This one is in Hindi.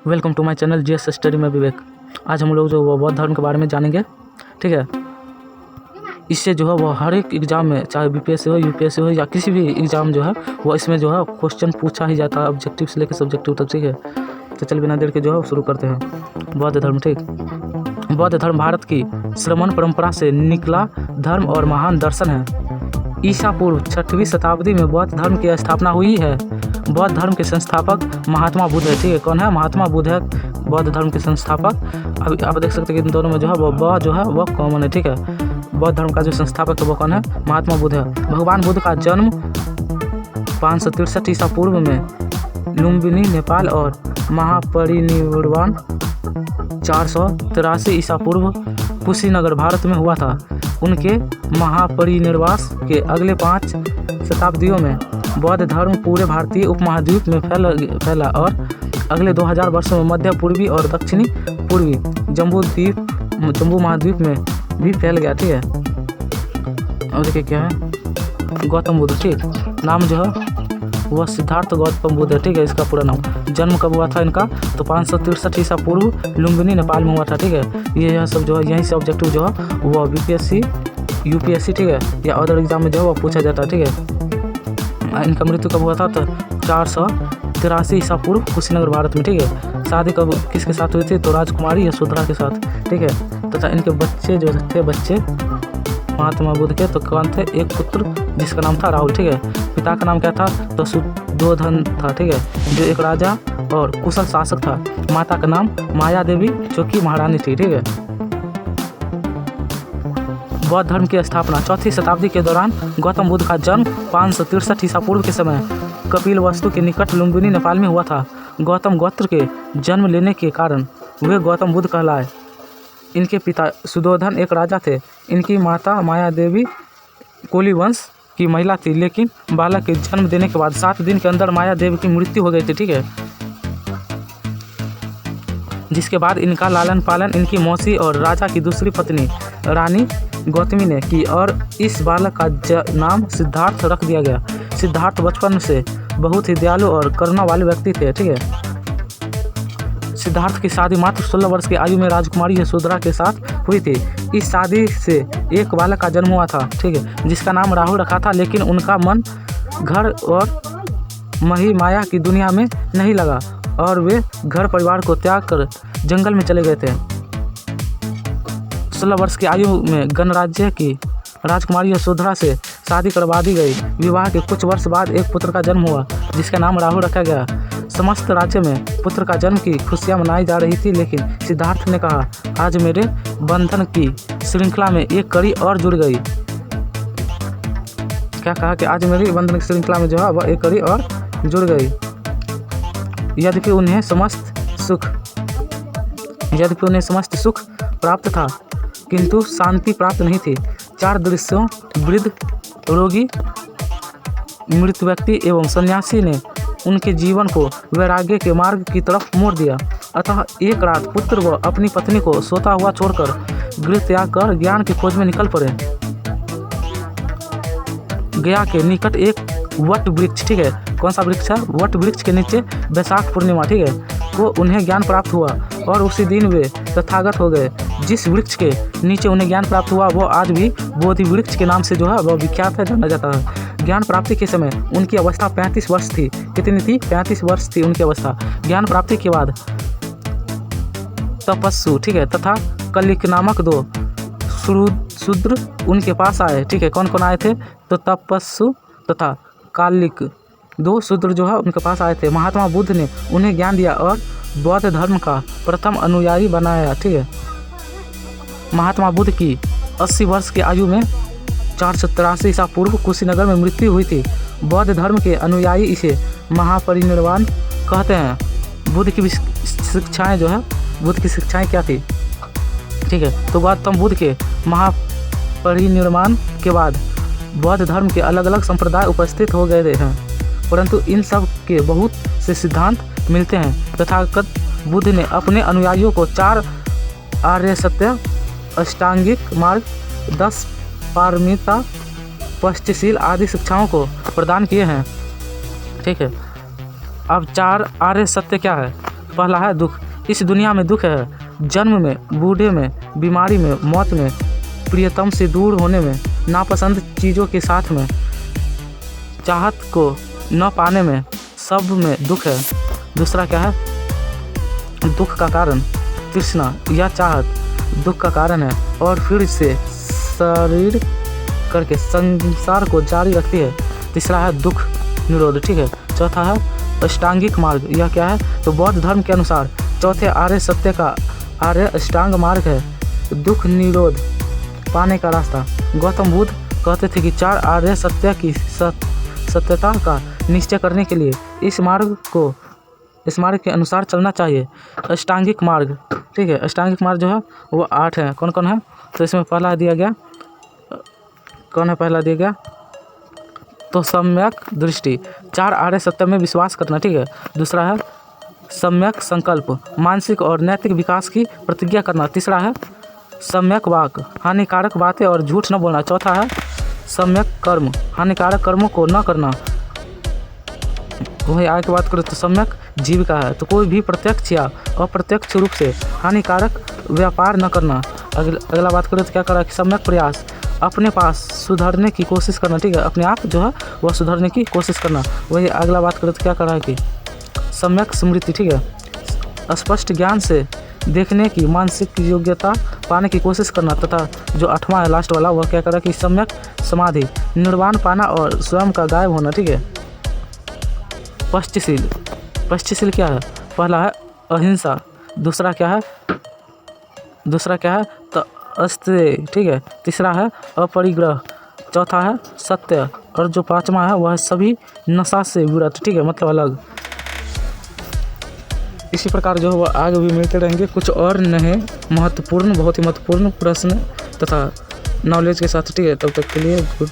Welcome to my channel GS study में विवेक। आज हम लोग जो बौद्ध धर्म के बारे में जानेंगे, ठीक है। इससे जो है वो हर एक एग्ज़ाम में, चाहे बीपीएससी हो, यूपीएससी हो या किसी भी एग्ज़ाम जो है वो इसमें जो है क्वेश्चन पूछा ही जाता है, ऑब्जेक्टिव से लेकर सब्जेक्टिव तक, ठीक है। तो चल बिना देर के जो है शुरू करते हैं। बौद्ध धर्म, ठीक। बौद्ध धर्म भारत की श्रमण परंपरा से निकला धर्म और महान दर्शन है। ईसा पूर्व 6वीं शताब्दी में बौद्ध धर्म की स्थापना हुई है। बौद्ध धर्म के संस्थापक महात्मा बुद्ध है, ठीक है। कौन है? महात्मा बुद्ध है बौद्ध धर्म के संस्थापक। अभी आप देख सकते हैं कि इन दोनों में जो है वो ब जो है वो कॉमन है, ठीक है। बौद्ध धर्म का जो संस्थापक है वो कौन है? महात्मा बुद्ध है। भगवान बुद्ध का जन्म 563 ईसा पूर्व में लुम्बिनी नेपाल और महापरिनिर्वाण 483 ईसा पूर्व कुशीनगर भारत में हुआ था। उनके महापरिनिर्वाण के अगले 5 शताब्दियों में बौद्ध धर्म पूरे भारतीय उपमहाद्वीप में फैला और अगले 2000 वर्षों में मध्य पूर्वी और दक्षिणी पूर्वी जम्बू महाद्वीप में भी फैल गया, ठीक है। और देखिए क्या है, गौतम बुद्ध, ठीक। नाम जो है वह सिद्धार्थ गौतम बुद्ध है, ठीक है। इसका पूरा नाम। जन्म कब हुआ था इनका? तो 563 ईसा पूर्व लुम्बिनी नेपाल में हुआ था, ठीक है। ये सब जो है यहीं से ऑब्जेक्टिव जो है वह बीपीएससी, यूपीएससी, ठीक है, या अदर एग्जाम में जो है वह पूछा जाता है, ठीक है। इनका मृत्यु कब हुआ था? तो 483 ईसा पूर्व कुशीनगर भारत में, ठीक है। शादी कब किसके साथ हुई थी? तो राजकुमारी यशोधरा के साथ, ठीक है। तथा इनके बच्चे जो थे महात्मा बुद्ध के, तो कौन थे? एक पुत्र जिसका नाम था राहुल, ठीक है। पिता का नाम क्या था? तो सुद्धोधन था, ठीक है, जो एक राजा और कुशल शासक था। माता का नाम माया देवी, जो कि महारानी थी, ठीक है। बौद्ध धर्म की स्थापना 4वीं शताब्दी के दौरान गौतम बुद्ध का जन्म 563 ईसा पूर्व के समय कपिल वस्तु के निकट लुम्बिनी नेपाल में हुआ था। गौतम गोत्र के जन्म लेने के कारण वे गौतम बुद्ध कहलाए। इनके पिता सुद्धोधन एक राजा थे। इनकी माता माया देवी कोली वंश की महिला थी, लेकिन बालक के जन्म देने के बाद 7 दिन के अंदर माया देवी की मृत्यु हो गई थी, ठीक है। जिसके बाद इनका लालन पालन इनकी मौसी और राजा की दूसरी पत्नी रानी गौतमी ने की और इस बालक का नाम सिद्धार्थ रख दिया गया। सिद्धार्थ बचपन से बहुत ही दयालु और करुणा वाले व्यक्ति थे, ठीक है। सिद्धार्थ की शादी मात्र 16 वर्ष की आयु में राजकुमारी यशोधरा के साथ हुई थी। इस शादी से एक बालक का जन्म हुआ था, ठीक है, जिसका नाम राहुल रखा था। लेकिन उनका मन घर और मही माया की दुनिया में नहीं लगा और वे घर परिवार को त्याग कर जंगल में चले गए थे। 16 वर्ष की आयु में गणराज्य की राजकुमारी यशोधरा से शादी करवा दी गई। विवाह के कुछ वर्ष बाद एक पुत्र का जन्म हुआ, जिसका नाम राहुल रखा गया। समस्त राज्य में पुत्र का जन्म की खुशियां मनाई जा रही थी, लेकिन सिद्धार्थ ने कहा, आज मेरे बंधन की श्रृंखला में एक कड़ी और जुड़ गई। क्या कहा? कि आज मेरी बंधन की श्रृंखला में जो है वह एक कड़ी और जुड़ गई। यद्यपि उन्हें समस्त सुख प्राप्त था, किंतु शांति प्राप्त नहीं थी। 4 दृश्यों, वृद्ध, रोगी, मृत व्यक्ति एवं सन्यासी ने उनके जीवन को वैराग्य के मार्ग की तरफ मोड़ दिया। अतः एक रात पुत्र व अपनी पत्नी को सोता हुआ छोड़कर गृह त्याग कर ज्ञान की खोज में निकल पड़े। गया के निकट एक वट वृक्ष, ठीक है, कौन सा वृक्ष है? वट वृक्ष के नीचे बैसाख पूर्णिमा, ठीक है, को उन्हें ज्ञान प्राप्त हुआ और उसी दिन वे तथागत हो गए। जिस वृक्ष के नीचे उन्हें ज्ञान प्राप्त हुआ वो आज भी बोधि वृक्ष के नाम से जो है वह विख्यात है, जाना जाता है। ज्ञान प्राप्ति के समय उनकी अवस्था 35 वर्ष थी। कितनी थी? 35 वर्ष थी उनकी अवस्था। ज्ञान प्राप्ति के बाद तपस्सु, ठीक है, तथा कलिक नामक 2 शूद्र उनके पास आए, ठीक है। कौन कौन आए थे? तो तपस्सु तथा कालिक 2 शूद्र जो है उनके पास आए थे। महात्मा बुद्ध ने उन्हें ज्ञान दिया और बौद्ध धर्म का प्रथम अनुयायी बनाया, ठीक है। महात्मा बुद्ध की 80 वर्ष की आयु में 483 ईसा पूर्व कुशीनगर में मृत्यु हुई थी। बौद्ध धर्म के अनुयायी इसे महापरिनिर्वाण कहते हैं। बुद्ध की शिक्षाएं जो है, बुद्ध की शिक्षाएं क्या थी, ठीक है। तो गौतम बुद्ध के महापरिनिर्वाण के बाद बौद्ध धर्म के अलग अलग संप्रदाय उपस्थित हो गए हैं, परंतु इन सब के बहुत से सिद्धांत मिलते हैं। तथागत बुद्ध ने अपने अनुयायियों को 4 आर्य सत्य, अष्टांगिक मार्ग, 10 पारमिता, पंचशील आदि शिक्षाओं को प्रदान किए हैं, ठीक है। अब 4 आर्य सत्य क्या है? पहला है दुख। इस दुनिया में दुख है, जन्म में, बूढ़े में, बीमारी में, मौत में, प्रियतम से दूर होने में, नापसंद चीज़ों के साथ में, चाहत को न पाने में, सब में दुख है। दूसरा क्या है? दुख का कारण तृष्णा या चाहत दुख का कारण है और फिर से शरीर करके संसार को जारी रखती है। तीसरा है दुख निरोध, ठीक है। चौथा है अष्टांगिक मार्ग। यह क्या है? तो बौद्ध धर्म के अनुसार चौथे आर्य सत्य का आर्य अष्टांग मार्ग है, दुख निरोध पाने का रास्ता। गौतम बुद्ध कहते थे कि 4 आर्य सत्य की सत्यता का निश्चय करने के लिए इस मार्ग के अनुसार चलना चाहिए। अष्टांगिक मार्ग, ठीक है। अष्टांगिक मार्ग जो है वो 8 है। कौन कौन है? तो इसमें पहला दिया गया, कौन है पहला दिया गया? तो सम्यक दृष्टि, 4 आर्य सत्य में विश्वास करना, ठीक है। दूसरा है सम्यक संकल्प, मानसिक और नैतिक विकास की प्रतिज्ञा करना। तीसरा है सम्यक वाक, हानिकारक बातें और झूठ न बोलना। चौथा है सम्यक कर्म, हानिकारक कर्मों को न करना। वही आगे की बात करें तो सम्यक जीविका है, तो कोई भी प्रत्यक्ष या अप्रत्यक्ष रूप से हानिकारक व्यापार न करना। अगला बात करें तो क्या करा कि सम्यक प्रयास, अपने पास सुधरने की कोशिश करना, ठीक है। अपने आप जो है वह सुधरने की कोशिश करना। वही अगला बात करें तो क्या करा है कि सम्यक स्मृति, ठीक है। स्पष्ट ज्ञान से देखने की मानसिक योग्यता पाने की कोशिश करना। तथा जो 8वां है लास्ट वाला, वह क्या करा कि सम्यक समाधि, निर्वाण पाना और स्वयं का गायब होना, ठीक है। पंचशील, पंचशील क्या है? पहला है अहिंसा, दूसरा क्या है? तो अस्तेय, ठीक है। तीसरा है अपरिग्रह, चौथा है सत्य और जो 5वां है वह सभी नशा से विरत, ठीक है, मतलब अलग। इसी प्रकार जो है वह आगे भी मिलते रहेंगे कुछ और नए महत्वपूर्ण, बहुत ही महत्वपूर्ण प्रश्न तथा नॉलेज के साथ, ठीक है। तब तक के लिए गुड।